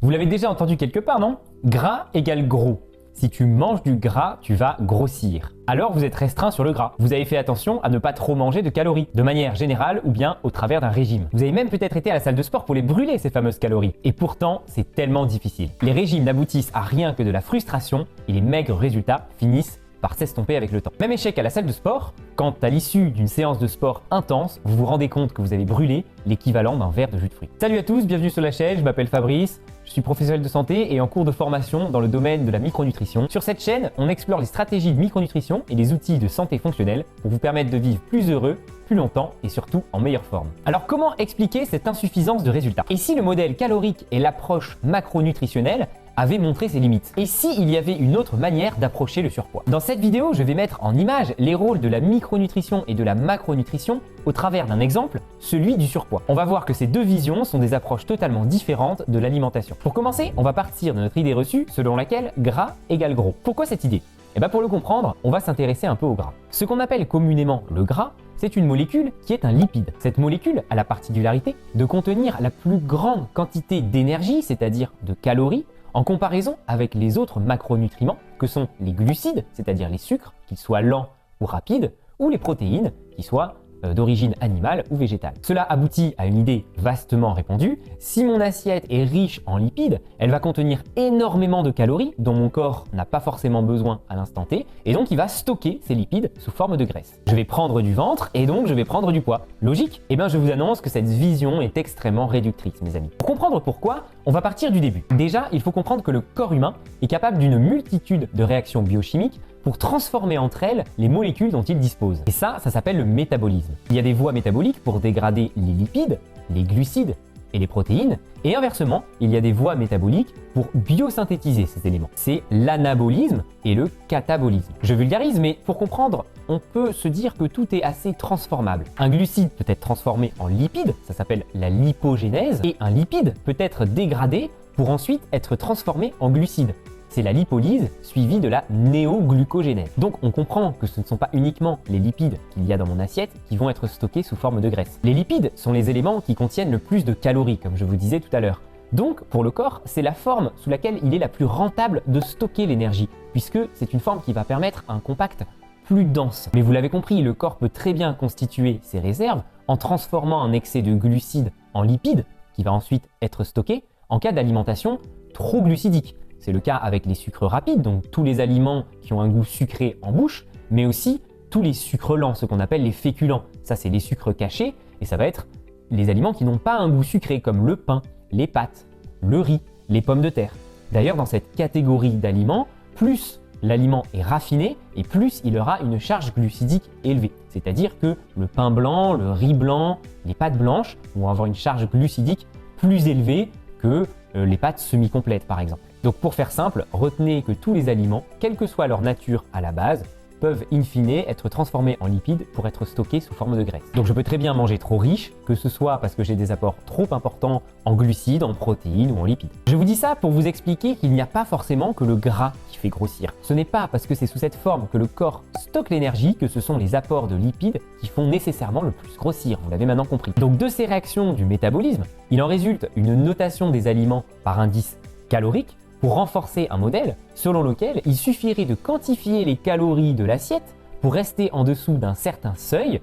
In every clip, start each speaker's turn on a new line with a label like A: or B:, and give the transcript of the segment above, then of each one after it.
A: Vous l'avez déjà entendu quelque part, non? Gras égale gros. Si tu manges du gras, tu vas grossir. Alors vous êtes restreint sur le gras. Vous avez fait attention à ne pas trop manger de calories, de manière générale ou bien au travers d'un régime. Vous avez même peut-être été à la salle de sport pour les brûler, ces fameuses calories. Et pourtant, c'est tellement difficile. Les régimes n'aboutissent à rien que de la frustration et les maigres résultats finissent par s'estomper avec le temps. Même échec à la salle de sport, quand à l'issue d'une séance de sport intense, vous vous rendez compte que vous avez brûlé l'équivalent d'un verre de jus de fruits. Salut à tous, bienvenue sur la chaîne, je m'appelle Fabrice, je suis professionnel de santé et en cours de formation dans le domaine de la micronutrition. Sur cette chaîne, on explore les stratégies de micronutrition et les outils de santé fonctionnelle pour vous permettre de vivre plus heureux, plus longtemps et surtout en meilleure forme. Alors comment expliquer cette insuffisance de résultats? Et si le modèle calorique et l'approche macronutritionnelle avaient montré ses limites? Et s'il y avait une autre manière d'approcher le surpoids? Dans cette vidéo, je vais mettre en image les rôles de la micronutrition et de la macronutrition au travers d'un exemple, celui du surpoids. On va voir que ces deux visions sont des approches totalement différentes de l'alimentation. Pour commencer, on va partir de notre idée reçue selon laquelle gras égale gros. Pourquoi cette idée? Eh bien pour le comprendre, on va s'intéresser un peu au gras. Ce qu'on appelle communément le gras, c'est une molécule qui est un lipide. Cette molécule a la particularité de contenir la plus grande quantité d'énergie, c'est-à-dire de calories, en comparaison avec les autres macronutriments que sont les glucides, c'est-à-dire les sucres, qu'ils soient lents ou rapides, ou les protéines, qui soient d'origine animale ou végétale. Cela aboutit à une idée vastement répandue. Si mon assiette est riche en lipides, elle va contenir énormément de calories dont mon corps n'a pas forcément besoin à l'instant T, et donc il va stocker ces lipides sous forme de graisse. Je vais prendre du ventre et donc je vais prendre du poids. Logique? Eh bien je vous annonce que cette vision est extrêmement réductrice, mes amis. Pour comprendre pourquoi, on va partir du début. Déjà, il faut comprendre que le corps humain est capable d'une multitude de réactions biochimiques pour transformer entre elles les molécules dont il dispose. Et ça s'appelle le métabolisme. Il y a des voies métaboliques pour dégrader les lipides, les glucides et les protéines, et inversement, il y a des voies métaboliques pour biosynthétiser ces éléments. C'est l'anabolisme et le catabolisme. Je vulgarise, mais pour comprendre, on peut se dire que tout est assez transformable. Un glucide peut être transformé en lipide, ça s'appelle la lipogénèse, et un lipide peut être dégradé pour ensuite être transformé en glucide. C'est la lipolyse suivie de la néoglucogénèse. Donc on comprend que ce ne sont pas uniquement les lipides qu'il y a dans mon assiette qui vont être stockés sous forme de graisse. Les lipides sont les éléments qui contiennent le plus de calories, comme je vous disais tout à l'heure. Donc pour le corps, c'est la forme sous laquelle il est la plus rentable de stocker l'énergie, puisque c'est une forme qui va permettre un compact plus dense. Mais vous l'avez compris, le corps peut très bien constituer ses réserves en transformant un excès de glucides en lipides, qui va ensuite être stocké en cas d'alimentation trop glucidique. C'est le cas avec les sucres rapides, donc tous les aliments qui ont un goût sucré en bouche, mais aussi tous les sucres lents, ce qu'on appelle les féculents. Ça, c'est les sucres cachés, et ça va être les aliments qui n'ont pas un goût sucré, comme le pain, les pâtes, le riz, les pommes de terre. D'ailleurs, dans cette catégorie d'aliments, plus l'aliment est raffiné, et plus il aura une charge glucidique élevée. C'est-à-dire que le pain blanc, le riz blanc, les pâtes blanches vont avoir une charge glucidique plus élevée que les pâtes semi-complètes, par exemple. Donc pour faire simple, retenez que tous les aliments, quelle que soit leur nature à la base, peuvent in fine être transformés en lipides pour être stockés sous forme de graisse. Donc je peux très bien manger trop riche, que ce soit parce que j'ai des apports trop importants en glucides, en protéines ou en lipides. Je vous dis ça pour vous expliquer qu'il n'y a pas forcément que le gras qui fait grossir. Ce n'est pas parce que c'est sous cette forme que le corps stocke l'énergie que ce sont les apports de lipides qui font nécessairement le plus grossir, vous l'avez maintenant compris. Donc de ces réactions du métabolisme, il en résulte une notation des aliments par indice calorique, pour renforcer un modèle selon lequel il suffirait de quantifier les calories de l'assiette pour rester en dessous d'un certain seuil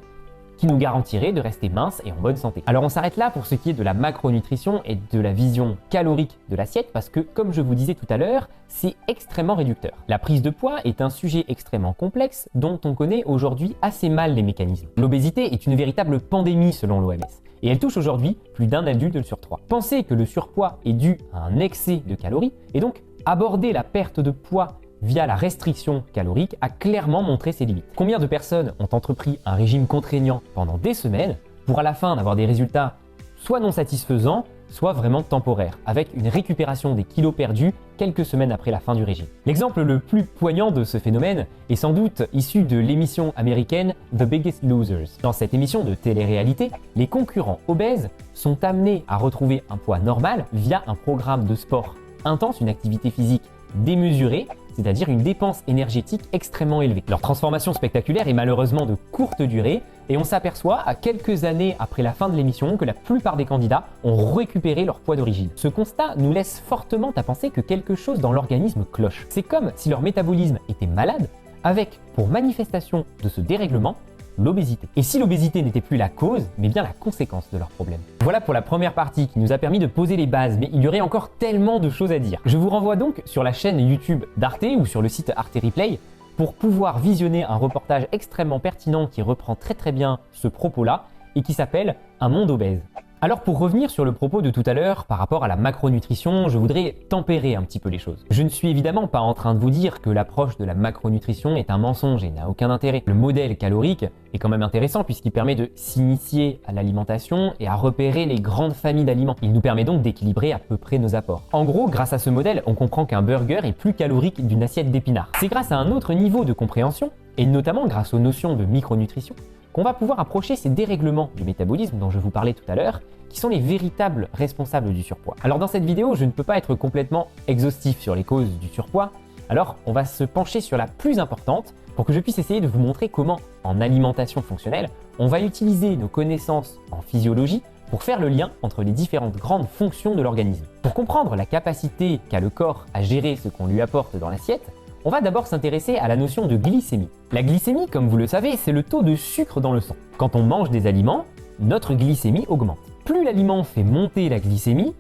A: qui nous garantirait de rester mince et en bonne santé. Alors on s'arrête là pour ce qui est de la macronutrition et de la vision calorique de l'assiette parce que, comme je vous disais tout à l'heure, c'est extrêmement réducteur. La prise de poids est un sujet extrêmement complexe dont on connaît aujourd'hui assez mal les mécanismes. L'obésité est une véritable pandémie selon l'OMS. Et elle touche aujourd'hui plus d'un adulte sur 3. Penser que le surpoids est dû à un excès de calories et donc aborder la perte de poids via la restriction calorique a clairement montré ses limites. Combien de personnes ont entrepris un régime contraignant pendant des semaines pour à la fin n'avoir des résultats soit non satisfaisants, soit vraiment temporaires, avec une récupération des kilos perdus quelques semaines après la fin du régime. L'exemple le plus poignant de ce phénomène est sans doute issu de l'émission américaine The Biggest Losers. Dans cette émission de télé-réalité, les concurrents obèses sont amenés à retrouver un poids normal via un programme de sport intense, une activité physique démesurée, c'est-à-dire une dépense énergétique extrêmement élevée. Leur transformation spectaculaire est malheureusement de courte durée, Et on s'aperçoit à quelques années après la fin de l'émission que la plupart des candidats ont récupéré leur poids d'origine. Ce constat nous laisse fortement à penser que quelque chose dans l'organisme cloche. C'est comme si leur métabolisme était malade, avec pour manifestation de ce dérèglement l'obésité. Et si l'obésité n'était plus la cause, mais bien la conséquence de leur problème. Voilà pour la première partie qui nous a permis de poser les bases, mais il y aurait encore tellement de choses à dire. Je vous renvoie donc sur la chaîne YouTube d'Arte ou sur le site Arte Replay pour pouvoir visionner un reportage extrêmement pertinent qui reprend très bien ce propos-là et qui s'appelle « Un monde obèse ». Alors pour revenir sur le propos de tout à l'heure par rapport à la macronutrition, je voudrais tempérer un petit peu les choses. Je ne suis évidemment pas en train de vous dire que l'approche de la macronutrition est un mensonge et n'a aucun intérêt. Le modèle calorique est quand même intéressant puisqu'il permet de s'initier à l'alimentation et à repérer les grandes familles d'aliments. Il nous permet donc d'équilibrer à peu près nos apports. En gros, grâce à ce modèle, on comprend qu'un burger est plus calorique d'une assiette d'épinards. C'est grâce à un autre niveau de compréhension, et notamment grâce aux notions de micronutrition, qu'on va pouvoir approcher ces dérèglements du métabolisme dont je vous parlais tout à l'heure, qui sont les véritables responsables du surpoids. Alors dans cette vidéo, je ne peux pas être complètement exhaustif sur les causes du surpoids, alors on va se pencher sur la plus importante pour que je puisse essayer de vous montrer comment, en alimentation fonctionnelle, on va utiliser nos connaissances en physiologie pour faire le lien entre les différentes grandes fonctions de l'organisme. Pour comprendre la capacité qu'a le corps à gérer ce qu'on lui apporte dans l'assiette, on va d'abord s'intéresser à la notion de glycémie. La glycémie, comme vous le savez, c'est le taux de sucre dans le sang. Quand on mange des aliments, notre glycémie augmente. Plus l'aliment fait monter la glycémie,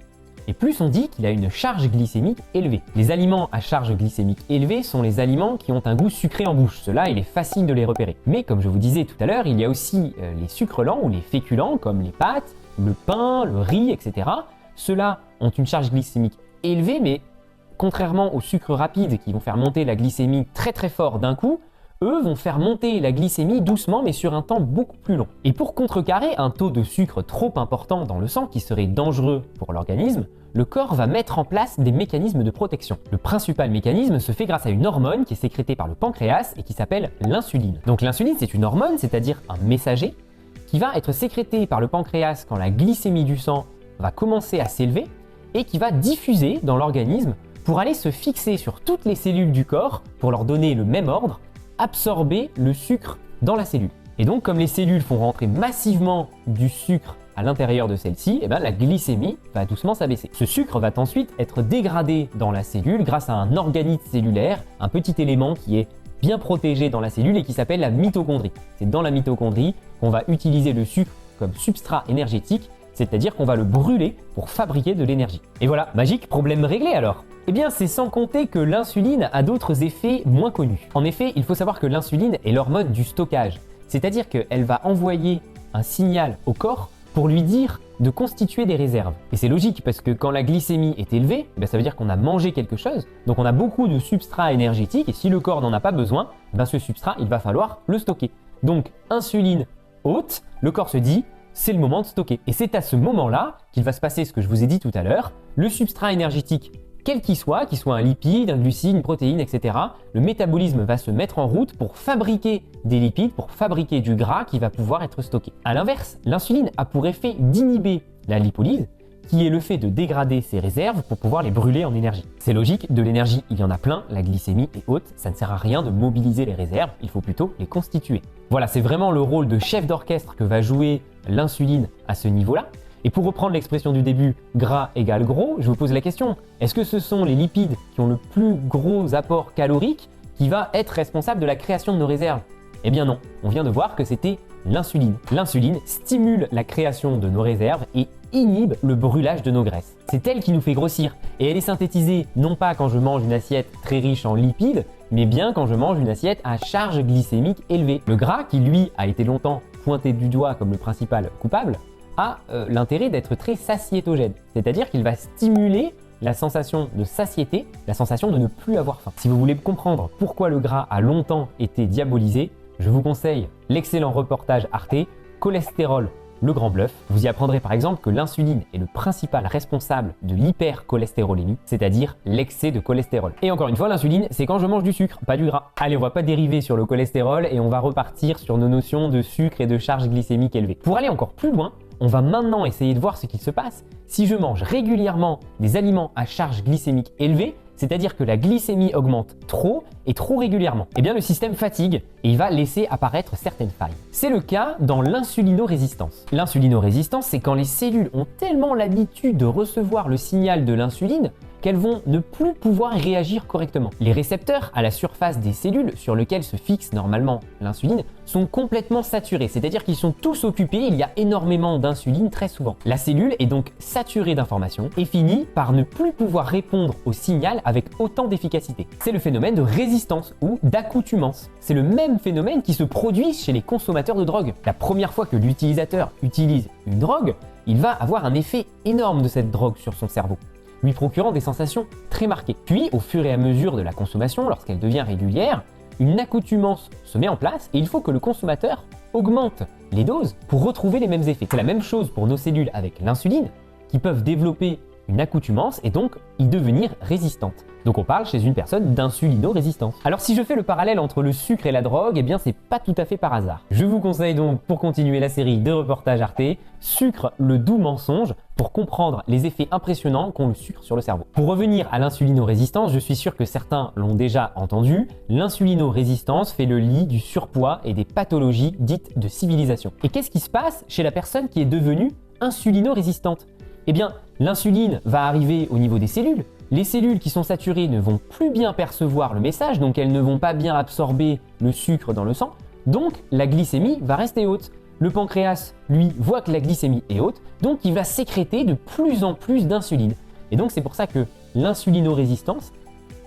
A: et plus on dit qu'il a une charge glycémique élevée. Les aliments à charge glycémique élevée sont les aliments qui ont un goût sucré en bouche. Cela, il est facile de les repérer. Mais comme je vous disais tout à l'heure, il y a aussi les sucres lents ou les féculents comme les pâtes, le pain, le riz, etc. Ceux-là ont une charge glycémique élevée, mais contrairement aux sucres rapides qui vont faire monter la glycémie très fort d'un coup, eux vont faire monter la glycémie doucement mais sur un temps beaucoup plus long. Et pour contrecarrer un taux de sucre trop important dans le sang qui serait dangereux pour l'organisme, le corps va mettre en place des mécanismes de protection. Le principal mécanisme se fait grâce à une hormone qui est sécrétée par le pancréas et qui s'appelle l'insuline. Donc l'insuline, c'est une hormone, c'est-à-dire un messager, qui va être sécrété par le pancréas quand la glycémie du sang va commencer à s'élever et qui va diffuser dans l'organisme pour aller se fixer sur toutes les cellules du corps pour leur donner le même ordre, absorber le sucre dans la cellule. Et donc comme les cellules font rentrer massivement du sucre à l'intérieur de celle-ci, la glycémie va doucement s'abaisser. Ce sucre va ensuite être dégradé dans la cellule grâce à un organite cellulaire, un petit élément qui est bien protégé dans la cellule et qui s'appelle la mitochondrie. C'est dans la mitochondrie qu'on va utiliser le sucre comme substrat énergétique, c'est-à-dire qu'on va le brûler pour fabriquer de l'énergie. Et voilà, magique, problème réglé alors. Eh bien, c'est sans compter que l'insuline a d'autres effets moins connus. En effet, il faut savoir que l'insuline est l'hormone du stockage, c'est-à-dire qu'elle va envoyer un signal au corps pour lui dire de constituer des réserves. Et c'est logique parce que quand la glycémie est élevée, ça veut dire qu'on a mangé quelque chose, donc on a beaucoup de substrat énergétique et si le corps n'en a pas besoin, ce substrat, il va falloir le stocker. Donc, insuline haute, le corps se dit, c'est le moment de stocker. Et c'est à ce moment-là qu'il va se passer ce que je vous ai dit tout à l'heure, le substrat énergétique, quel qu'il soit un lipide, un glucide, une protéine, etc., le métabolisme va se mettre en route pour fabriquer des lipides, pour fabriquer du gras qui va pouvoir être stocké. A l'inverse, l'insuline a pour effet d'inhiber la lipolyse, qui est le fait de dégrader ses réserves pour pouvoir les brûler en énergie. C'est logique, de l'énergie, il y en a plein, la glycémie est haute, ça ne sert à rien de mobiliser les réserves, il faut plutôt les constituer. Voilà, c'est vraiment le rôle de chef d'orchestre que va jouer l'insuline à ce niveau-là. Et pour reprendre l'expression du début, gras égale gros, je vous pose la question, est-ce que ce sont les lipides qui ont le plus gros apport calorique qui va être responsable de la création de nos réserves? Eh bien non, on vient de voir que c'était l'insuline. L'insuline stimule la création de nos réserves et inhibe le brûlage de nos graisses. C'est elle qui nous fait grossir et elle est synthétisée non pas quand je mange une assiette très riche en lipides, mais bien quand je mange une assiette à charge glycémique élevée. Le gras, qui lui a été longtemps pointé du doigt comme le principal coupable, a l'intérêt d'être très satiétogène, c'est-à-dire qu'il va stimuler la sensation de satiété, la sensation de ne plus avoir faim. Si vous voulez comprendre pourquoi le gras a longtemps été diabolisé, je vous conseille l'excellent reportage Arte, Cholestérol, le grand bluff. Vous y apprendrez par exemple que l'insuline est le principal responsable de l'hypercholestérolémie, c'est-à-dire l'excès de cholestérol. Et encore une fois, l'insuline, c'est quand je mange du sucre, pas du gras. Allez, on va pas dériver sur le cholestérol et on va repartir sur nos notions de sucre et de charge glycémique élevée. Pour aller encore plus loin, on va maintenant essayer de voir ce qu'il se passe si je mange régulièrement des aliments à charge glycémique élevée, c'est-à-dire que la glycémie augmente trop et trop régulièrement, eh bien le système fatigue et il va laisser apparaître certaines failles. C'est le cas dans l'insulinorésistance. L'insulinorésistance, c'est quand les cellules ont tellement l'habitude de recevoir le signal de l'insuline qu'elles vont ne plus pouvoir réagir correctement. Les récepteurs à la surface des cellules sur lesquels se fixe normalement l'insuline sont complètement saturés, c'est-à-dire qu'ils sont tous occupés, il y a énormément d'insuline très souvent. La cellule est donc saturée d'informations et finit par ne plus pouvoir répondre au signal avec autant d'efficacité. C'est le phénomène de résistance ou d'accoutumance. C'est le même phénomène qui se produit chez les consommateurs de drogue. La première fois que l'utilisateur utilise une drogue, il va avoir un effet énorme de cette drogue sur son cerveau, lui procurant des sensations très marquées. Puis, au fur et à mesure de la consommation, lorsqu'elle devient régulière, une accoutumance se met en place et il faut que le consommateur augmente les doses pour retrouver les mêmes effets. C'est la même chose pour nos cellules avec l'insuline, qui peuvent développer une accoutumance et donc y devenir résistantes. Donc on parle chez une personne d'insulinorésistance. Alors si je fais le parallèle entre le sucre et la drogue, eh bien c'est pas tout à fait par hasard. Je vous conseille donc, pour continuer la série de reportages Arte, Sucre, le doux mensonge, pour comprendre les effets impressionnants qu'ont le sucre sur le cerveau. Pour revenir à l'insulinorésistance, je suis sûr que certains l'ont déjà entendu, l'insulinorésistance fait le lit du surpoids et des pathologies dites de civilisation. Et qu'est-ce qui se passe chez la personne qui est devenue insulinorésistante ? Eh bien, l'insuline va arriver au niveau des cellules. Les cellules qui sont saturées ne vont plus bien percevoir le message, donc elles ne vont pas bien absorber le sucre dans le sang. Donc, la glycémie va rester haute. Le pancréas, lui, voit que la glycémie est haute, donc il va sécréter de plus en plus d'insuline. Et donc, c'est pour ça que l'insulinorésistance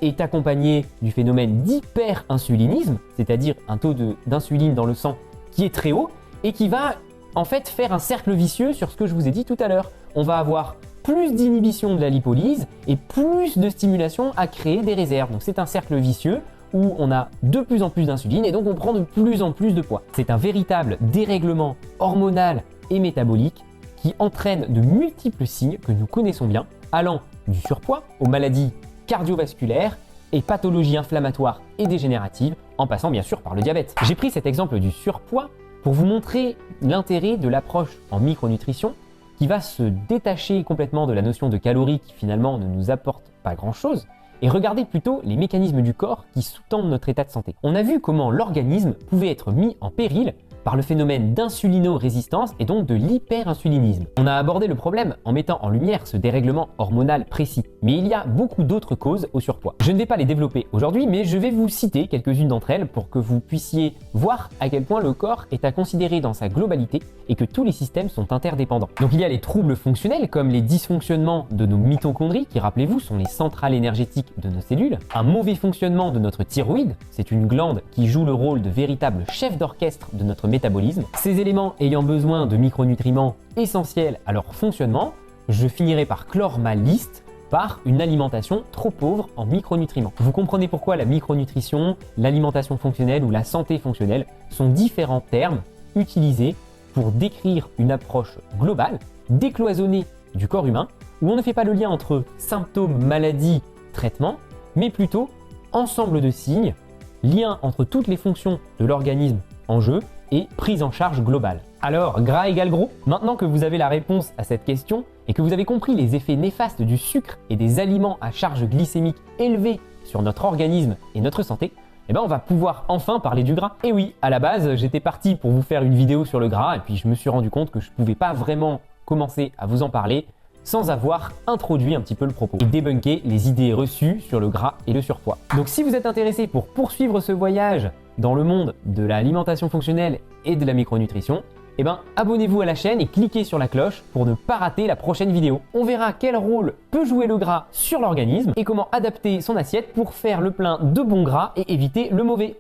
A: est accompagnée du phénomène d'hyperinsulinisme, c'est-à-dire un taux d'insuline dans le sang qui est très haut et qui va en fait faire un cercle vicieux sur ce que je vous ai dit tout à l'heure. On va avoir plus d'inhibition de la lipolyse et plus de stimulation à créer des réserves. Donc c'est un cercle vicieux où on a de plus en plus d'insuline et donc on prend de plus en plus de poids. C'est un véritable dérèglement hormonal et métabolique qui entraîne de multiples signes que nous connaissons bien, allant du surpoids aux maladies cardiovasculaires et pathologies inflammatoires et dégénératives, en passant bien sûr par le diabète. J'ai pris cet exemple du surpoids pour vous montrer l'intérêt de l'approche en micronutrition qui va se détacher complètement de la notion de calories qui finalement ne nous apporte pas grand-chose et regarder plutôt les mécanismes du corps qui sous-tendent notre état de santé. On a vu comment l'organisme pouvait être mis en péril par le phénomène d'insulinorésistance et donc de l'hyperinsulinisme. On a abordé le problème en mettant en lumière ce dérèglement hormonal précis, mais il y a beaucoup d'autres causes au surpoids. Je ne vais pas les développer aujourd'hui, mais je vais vous citer quelques-unes d'entre elles pour que vous puissiez voir à quel point le corps est à considérer dans sa globalité et que tous les systèmes sont interdépendants. Donc il y a les troubles fonctionnels comme les dysfonctionnements de nos mitochondries qui, rappelez-vous, sont les centrales énergétiques de nos cellules, un mauvais fonctionnement de notre thyroïde, c'est une glande qui joue le rôle de véritable chef d'orchestre de notre métabolisme. Ces éléments ayant besoin de micronutriments essentiels à leur fonctionnement, je finirai par clore ma liste par une alimentation trop pauvre en micronutriments. Vous comprenez pourquoi la micronutrition, l'alimentation fonctionnelle ou la santé fonctionnelle sont différents termes utilisés pour décrire une approche globale, décloisonnée du corps humain, où on ne fait pas le lien entre symptômes, maladies, traitements, mais plutôt ensemble de signes, lien entre toutes les fonctions de l'organisme en jeu et prise en charge globale. Alors, gras égale gros? Maintenant que vous avez la réponse à cette question et que vous avez compris les effets néfastes du sucre et des aliments à charge glycémique élevée sur notre organisme et notre santé, eh ben on va pouvoir enfin parler du gras. Et oui, à la base, j'étais parti pour vous faire une vidéo sur le gras et puis je me suis rendu compte que je ne pouvais pas vraiment commencer à vous en parler sans avoir introduit un petit peu le propos et débunker les idées reçues sur le gras et le surpoids. Donc si vous êtes intéressé pour poursuivre ce voyage dans le monde de l'alimentation fonctionnelle et de la micronutrition, eh ben, abonnez-vous à la chaîne et cliquez sur la cloche pour ne pas rater la prochaine vidéo. On verra quel rôle peut jouer le gras sur l'organisme et comment adapter son assiette pour faire le plein de bons gras et éviter le mauvais.